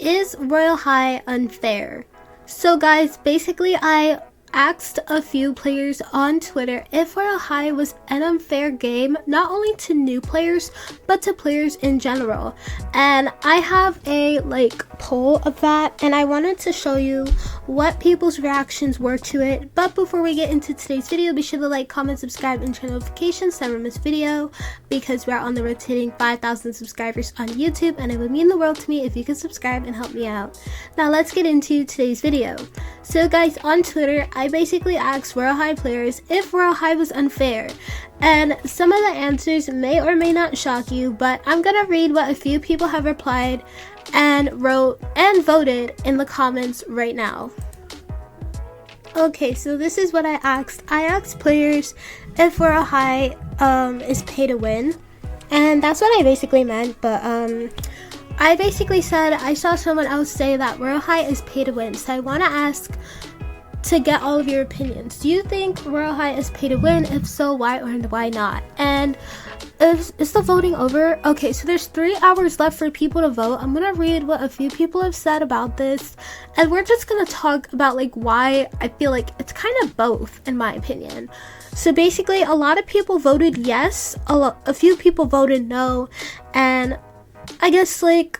Is Royale High unfair? So guys, basically I asked a few players on Twitter if Royale High was an unfair game, not only to new players but to players in general. And I have a poll of that, and I wanted to show you what people's reactions were to it. But before we get into today's video, be sure to like, comment, subscribe, and turn notifications so you don't miss video, because we're on the road to hitting 5,000 subscribers on YouTube, and it would mean the world to me if you could subscribe and help me out. Now let's get into today's video. So guys, on Twitter, I basically asked Royale High players if Royale High was unfair, and some of the answers may or may not shock you, but I'm gonna read what a few people have replied and wrote and voted in the comments right now. Okay, so this is what I asked. I asked players if Royale High is pay to win, and that's what I basically meant, but I basically said I saw someone else say that Royale High is pay to win, so I want to ask to get all of your opinions. Do you think Royale High is pay to win? If so, why or why not? And is the voting over? Okay, so there's 3 hours left for people to vote. I'm gonna read what a few people have said about this, and we're just gonna talk about why I feel like it's kind of both, in my opinion. So basically, a lot of people voted yes, a few people voted no, and I guess a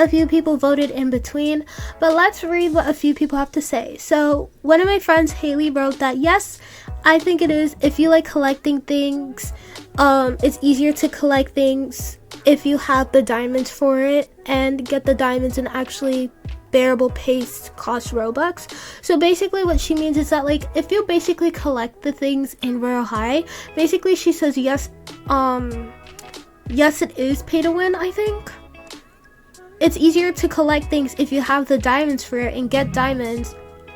few people voted in between. But let's read what a few people have to say. So one of my friends, Haley, wrote that yes, I think it is. If you like collecting things, it's easier to collect things if you have the diamonds for it, and get the diamonds and actually bearable pace cost Robux. So basically what she means is that if you basically collect the things in Royale High, basically she says yes, yes, it is pay to win. I think it's easier to collect things if you have the diamonds for it and get diamonds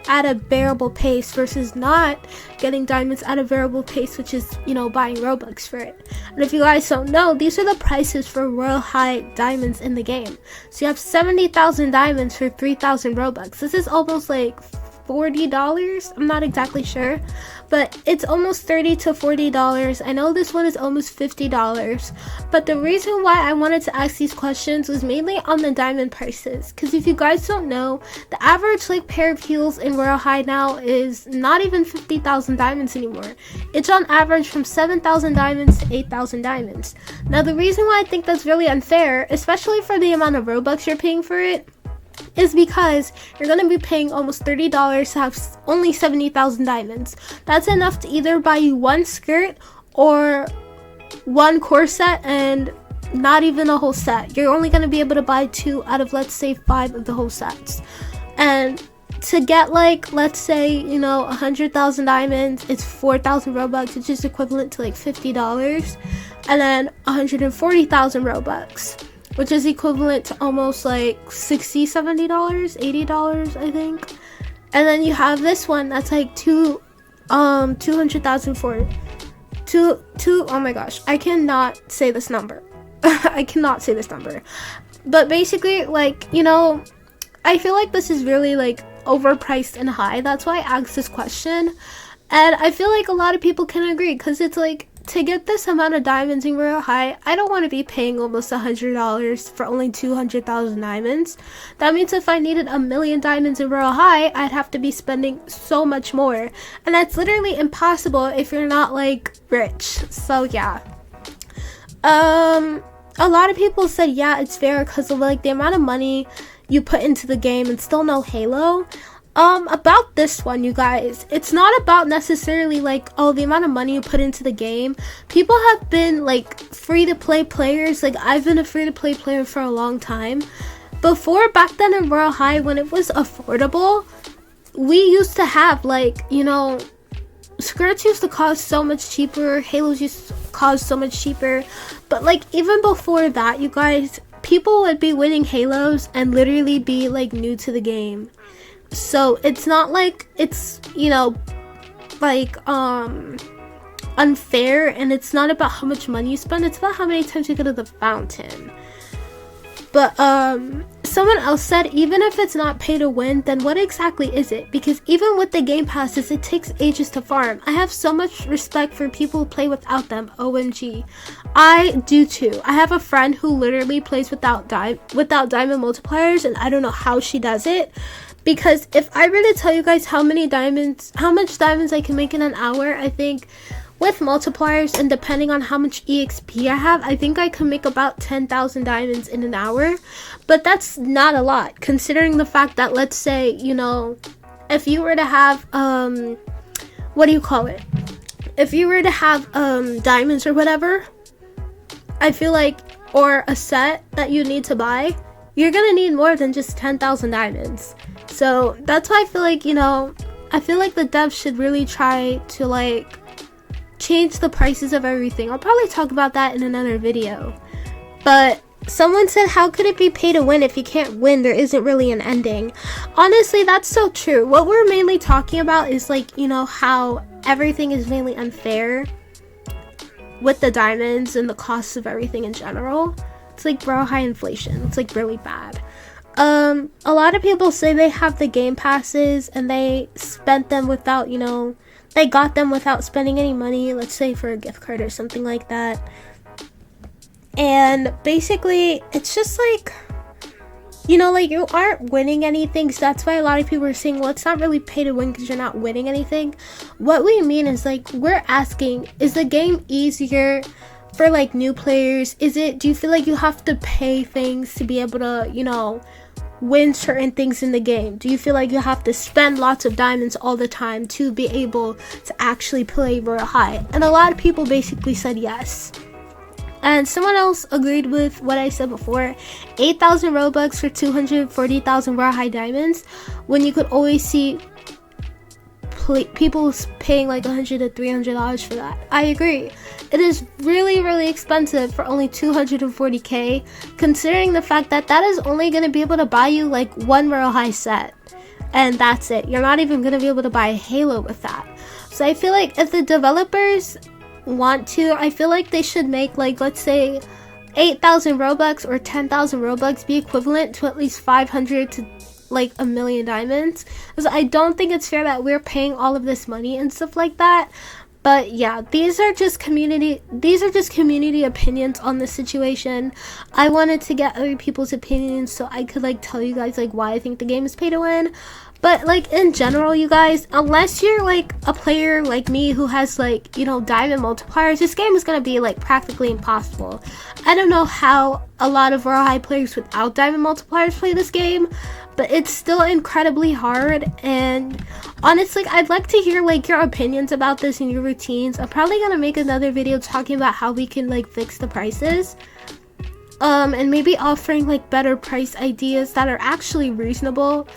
at a bearable pace versus not getting diamonds at a bearable pace, which is, buying Robux for it. And if you guys don't know, these are the prices for Royale High diamonds in the game. So you have 70,000 diamonds for 3,000 Robux. This is almost $40. I'm not exactly sure, but it's almost $30 to $40. I know this one is almost $50, but the reason why I wanted to ask these questions was mainly on the diamond prices, because if you guys don't know, the average pair of heels in Royale High now is not even 50,000 diamonds anymore. It's on average from 7,000 diamonds to 8,000 diamonds. Now the reason why I think that's really unfair, especially for the amount of Robux you're paying for it, is because you're going to be paying almost $30 to have only 70,000 diamonds. That's enough to either buy you one skirt or one core set, and not even a whole set. You're only going to be able to buy 2 out of, let's say, 5 of the whole sets. And to get let's say 100,000 diamonds, it's 4,000 Robux, which is equivalent to $50, and then 140,000 Robux, which is equivalent to almost $60, $70, $80, I think. And then you have this one that's 200,000 for two. Oh my gosh, I cannot say this number. I cannot say this number. But basically, I feel like this is really overpriced and high. That's why I asked this question, and I feel like a lot of people can agree, because it's to get this amount of diamonds in Royale High, I don't want to be paying almost $100 for only 200,000 diamonds. That means if I needed 1,000,000 diamonds in Royale High, I'd have to be spending so much more. And that's literally impossible if you're not rich. So yeah. A lot of people said yeah, it's fair because of the amount of money you put into the game and still no Halo. About this one, you guys, it's not about necessarily the amount of money you put into the game. People have been free-to-play players. I've been a free-to-play player for a long time. Before, back then in Royale High, when it was affordable, we used to have skirts used to cost so much cheaper, Halos used to cost so much cheaper. But even before that, you guys, people would be winning Halos and literally be new to the game. So it's not it's unfair, and it's not about how much money you spend, it's about how many times you go to the fountain. But someone else said, even if it's not pay to win, then what exactly is it? Because even with the game passes, it takes ages to farm. I have so much respect for people who play without them. OMG. I do too. I have a friend who literally plays without diamond multipliers, and I don't know how she does it. Because if I were to tell you guys how much diamonds I can make in an hour, I think with multipliers and depending on how much EXP I have, I think I can make about 10,000 diamonds in an hour. But that's not a lot, considering the fact that, let's say, you know, if you were to have, if you were to have diamonds or whatever, I feel like, or a set that you need to buy, you're gonna need more than just 10,000 diamonds. So that's why I feel like, you know, I feel like the devs should really try to like change the prices of everything. I'll probably talk about that in another video. But someone said, how could it be pay to win if you can't win? There isn't really an ending. Honestly, that's so true. What we're mainly talking about is like, you know, how everything is mainly unfair with the diamonds and the costs of everything in general. It's like, bro, high inflation. It's like really bad. A lot of people say they have the game passes and they spent them without, you know, they got them without spending any money, let's say for a gift card or something like that. And basically, it's just like, you know, like you aren't winning anything. So that's why a lot of people are saying, well, it's not really pay to win because you're not winning anything. What we mean is like, we're asking, is the game easier for like new players? Do you feel like you have to pay things to be able to, you know, win certain things in the game? Do you feel like you have to spend lots of diamonds all the time to be able to actually play Royale High? And a lot of people basically said yes. And someone else agreed with what I said before. 8,000 Robux for 240,000 Royale High diamonds, when you could always see people paying like $100 to $300 for that. I agree. It is really, really expensive for only 240k, considering the fact that that is only going to be able to buy you like one Royale High set. And that's it. You're not even going to be able to buy a Halo with that. So I feel like if the developers want to, I feel like they should make like, let's say 8,000 Robux or 10,000 Robux be equivalent to at least 500 to like a million diamonds, because I don't think it's fair that we're paying all of this money and stuff like that. But yeah, these are just community opinions on this situation. I wanted to get other people's opinions so I could like tell you guys like why I think the game is pay to win. But like in general, you guys, unless you're like a player like me who has like, you know, diamond multipliers, this game is gonna be like practically impossible. I don't know how a lot of Royale High players without diamond multipliers play this game, but it's still incredibly hard. And honestly, I'd like to hear like your opinions about this and your routines. I'm probably gonna make another video talking about how we can like fix the prices, and maybe offering like better price ideas that are actually reasonable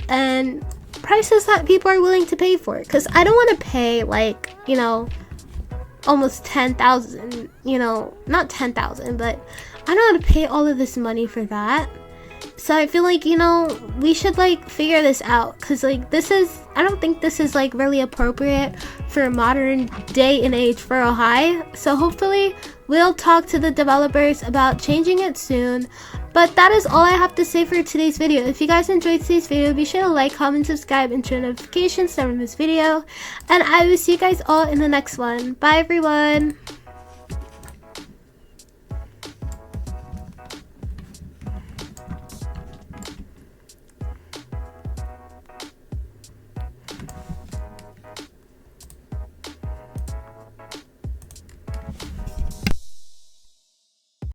and prices that people are willing to pay for. Because I don't want to pay like, you know, almost 10,000, you know, not 10,000, but I don't want to pay all of this money for that. So I feel like, you know, we should like figure this out, because like I don't think this is like really appropriate for modern day and age for Royale High. So hopefully we'll talk to the developers about changing it soon. But that is all I have to say for today's video. If you guys enjoyed today's video, be sure to like, comment, subscribe, and turn notifications to never miss video. And I will see you guys all in the next one. Bye everyone!